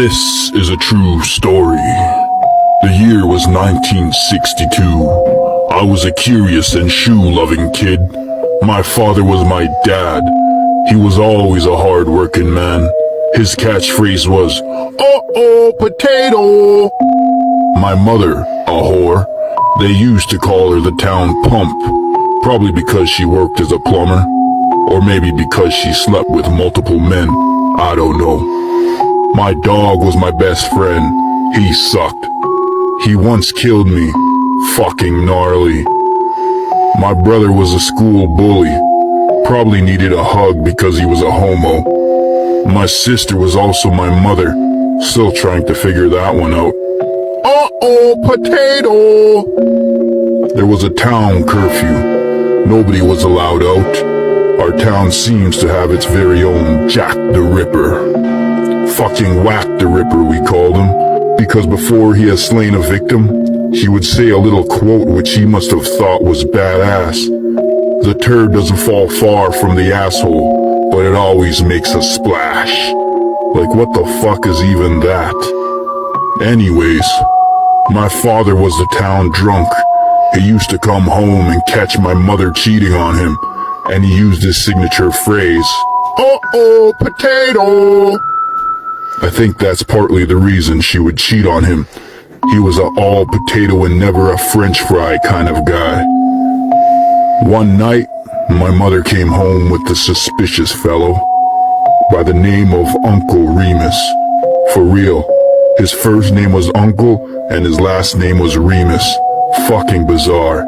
This is a true story. The year was 1962. I was a curious and shoe-loving kid. My father was my dad. He was always a hard-working man. His catchphrase was, "Uh-oh, potato!" My mother, a whore. They used to call her the town pump, probably because she worked as a plumber, or maybe because she slept with multiple men. I don't know. My dog was my best friend. He sucked. He once killed me. Fucking gnarly. My brother was a school bully. Probably needed a hug because he was a homo. My sister was also my mother. Still trying to figure that one out. Uh-oh, potato! There was a town curfew. Nobody was allowed out. Our town seems to have its very own Jack the Ripper. Fucking Wack the Ripper, we called him, because before he has slain a victim, he would say a little quote which he must have thought was badass. The turd doesn't fall far from the asshole, but it always makes a splash. Like, what the fuck is even that? Anyways, my father was the town drunk. He used to come home and catch my mother cheating on him, and he used his signature phrase, "Uh-oh, potato!" I think that's partly the reason she would cheat on him. He was an all potato and never a French fry kind of guy. One night, my mother came home with a suspicious fellow by the name of Uncle Remus. For real, his first name was Uncle and his last name was Remus. Fucking bizarre.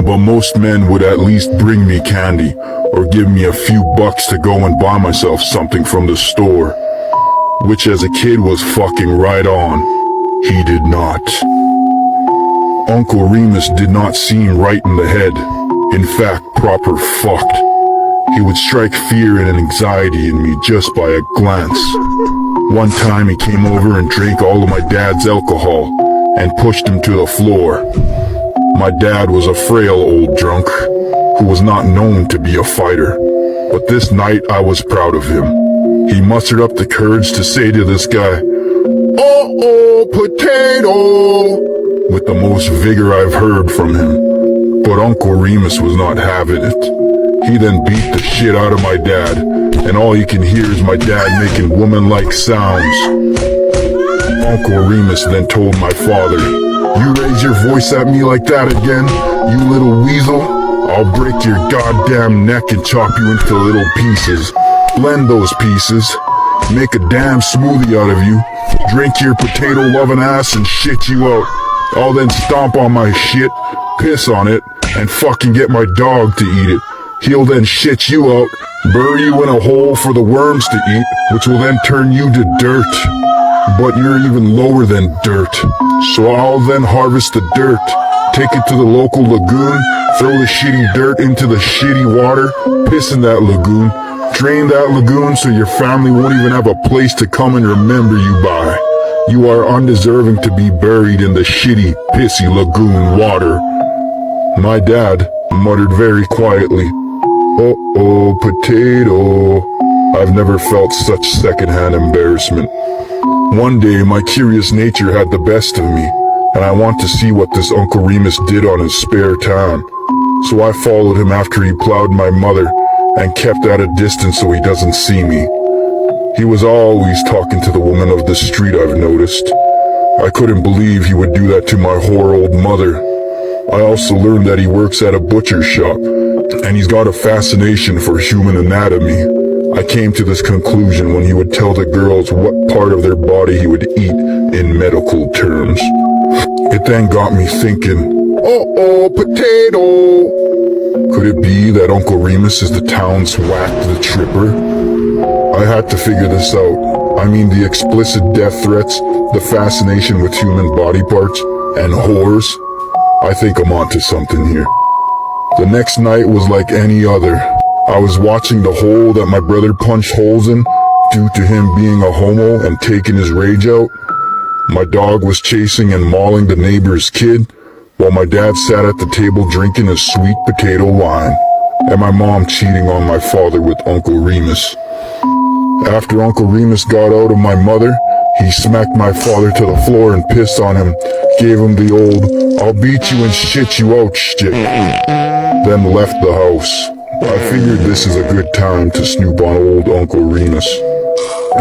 But most men would at least bring me candy or give me a few bucks to go and buy myself something from the store. Which as a kid was fucking right on. He did not. Uncle Remus did not seem right in the head. In fact, proper fucked. He would strike fear and anxiety in me just by a glance. One time he came over and drank all of my dad's alcohol and pushed him to the floor. My dad was a frail old drunk who was not known to be a fighter. But this night I was proud of him. He mustered up the courage to say to this guy, "Uh-oh, potato!" with the most vigor I've heard from him. But Uncle Remus was not having it. He then beat the shit out of my dad, and all you can hear is my dad making woman-like sounds. Uncle Remus then told my father, "You raise your voice at me like that again, you little weasel, I'll break your goddamn neck and chop you into little pieces. Blend those pieces, make a damn smoothie out of you, drink your potato-loving ass and shit you out. I'll then stomp on my shit, piss on it, and fucking get my dog to eat it. He'll then shit you out, bury you in a hole for the worms to eat, which will then turn you to dirt. But you're even lower than dirt. So I'll then harvest the dirt, take it to the local lagoon, throw the shitty dirt into the shitty water, piss in that lagoon, drain that lagoon so your family won't even have a place to come and remember you by. You are undeserving to be buried in the shitty, pissy lagoon water." My dad muttered very quietly, "Uh-oh, potato." I've never felt such secondhand embarrassment. One day, my curious nature had the best of me, and I want to see what this Uncle Remus did on his spare time. So I followed him after he plowed my mother and kept at a distance so he doesn't see me. He was always talking to the woman of the street, I've noticed. I couldn't believe he would do that to my whore old mother. I also learned that he works at a butcher shop, and he's got a fascination for human anatomy. I came to this conclusion when he would tell the girls what part of their body he would eat in medical terms. It then got me thinking, "Uh-oh, potato!" Could it be that Uncle Remus is the town's Wack the Tripper? I had to figure this out. I mean, the explicit death threats, the fascination with human body parts, and whores. I think I'm onto something here. The next night was like any other. I was watching the hole that my brother punched holes in due to him being a homo and taking his rage out. My dog was chasing and mauling the neighbor's kid, while my dad sat at the table drinking his sweet potato wine, and my mom cheating on my father with Uncle Remus. After Uncle Remus got out of my mother, he smacked my father to the floor and pissed on him, gave him the old, "I'll beat you and shit you out" shit, then left the house. I figured this is a good time to snoop on old Uncle Remus.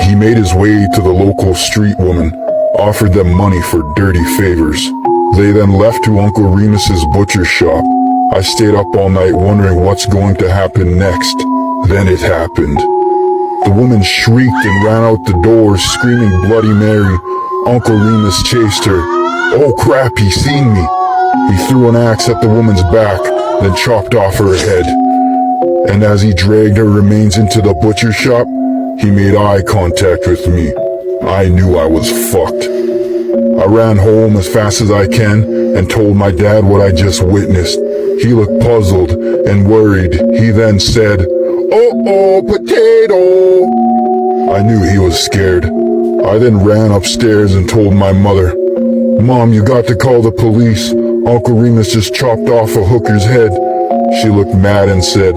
He made his way to the local street woman, offered them money for dirty favors. They then left to Uncle Remus's butcher shop. I stayed up all night wondering what's going to happen next. Then it happened. The woman shrieked and ran out the door, screaming Bloody Mary. Uncle Remus chased her. Oh crap, he seen me. He threw an axe at the woman's back, then chopped off her head. And as he dragged her remains into the butcher shop, he made eye contact with me. I knew I was fucked. I ran home as fast as I can and told my dad what I just witnessed. He looked puzzled and worried. He then said, "Uh-oh, potato!" I knew he was scared. I then ran upstairs and told my mother, "Mom, you got to call the police. Uncle Remus just chopped off a hooker's head." She looked mad and said,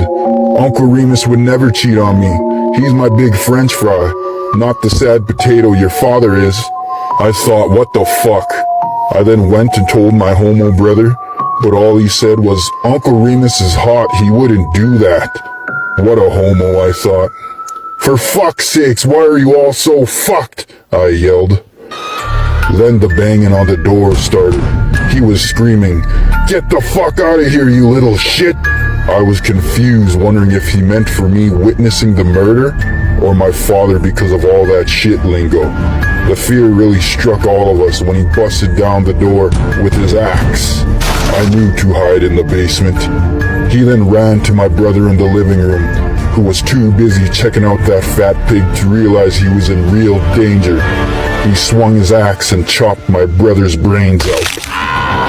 "Uncle Remus would never cheat on me. He's my big French fry, not the sad potato your father is." I thought, what the fuck? I then went and told my homo brother, but all he said was, "Uncle Remus is hot, he wouldn't do that." What a homo, I thought. "For fuck's sakes, why are you all so fucked?" I yelled. Then the banging on the door started. He was screaming, "Get the fuck out of here, you little shit!" I was confused, wondering if he meant for me witnessing the murder or my father because of all that shit lingo. The fear really struck all of us when he busted down the door with his axe. I knew to hide in the basement. He then ran to my brother in the living room, who was too busy checking out that fat pig to realize he was in real danger. He swung his axe and chopped my brother's brains out.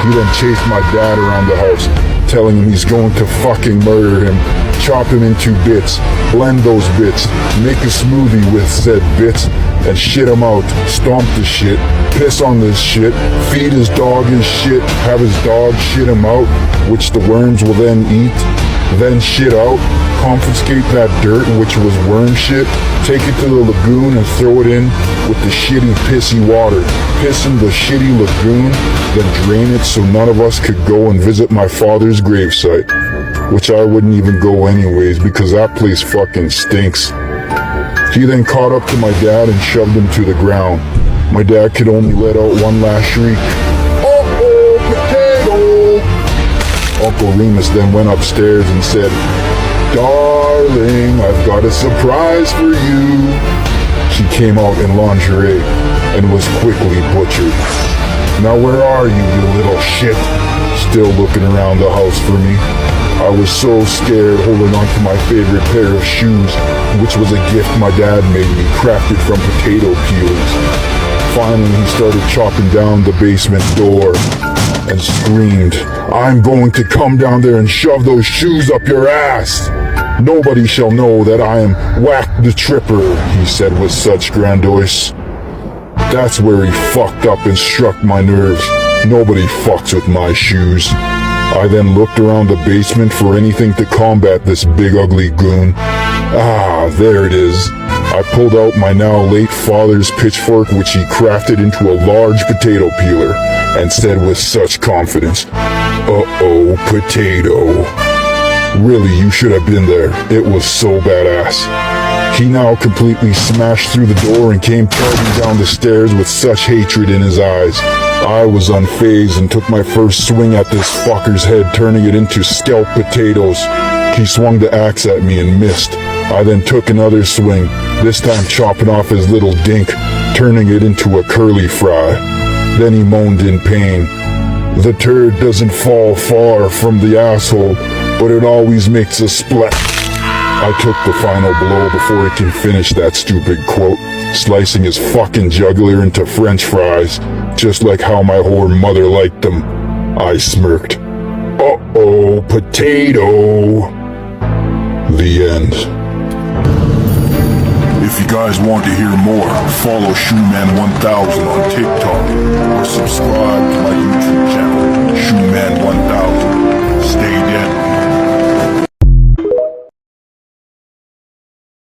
He then chased my dad around the house, telling him he's going to fucking murder him, chop him into bits, blend those bits, make a smoothie with said bits, and shit him out, stomp the shit, piss on this shit, feed his dog his shit, have his dog shit him out, which the worms will then eat, then shit out, confiscate that dirt, which was worm shit, take it to the lagoon and throw it in with the shitty pissy water, piss in the shitty lagoon, then drain it so none of us could go and visit my father's gravesite, which I wouldn't even go anyways because that place fucking stinks. He then caught up to my dad and shoved him to the ground. My dad could only let out one last shriek. "Uh-oh, potato!" Uncle Remus then went upstairs and said, "Darling, I've got a surprise for you." She came out in lingerie and was quickly butchered. "Now where are you, you little shit?" Still looking around the house for me. I was so scared, holding on to my favorite pair of shoes, which was a gift my dad made me, crafted from potato peelings. Finally, he started chopping down the basement door and screamed, "I'm going to come down there and shove those shoes up your ass. Nobody shall know that I am Wack the Tripper," he said with such grandiose. That's where he fucked up and struck my nerves. Nobody fucks with my shoes. I then looked around the basement for anything to combat this big ugly goon. Ah, there it is. I pulled out my now late father's pitchfork, which he crafted into a large potato peeler, and said with such confidence, "Uh-oh, potato." Really, you should have been there. It was so badass. He now completely smashed through the door and came charging down the stairs with such hatred in his eyes. I was unfazed and took my first swing at this fucker's head, turning it into scalped potatoes. He swung the axe at me and missed. I then took another swing, this time chopping off his little dink, turning it into a curly fry. Then he moaned in pain. "The turd doesn't fall far from the asshole, but it always makes a splat." I took the final blow before he can finish that stupid quote, slicing his fucking jugular into French fries, just like how my whore mother liked them. I smirked. "Uh-oh, potato." The end. If you guys want to hear more, follow Shoeman1000 on TikTok or subscribe to my YouTube channel, Shoeman1000. Stay deadly.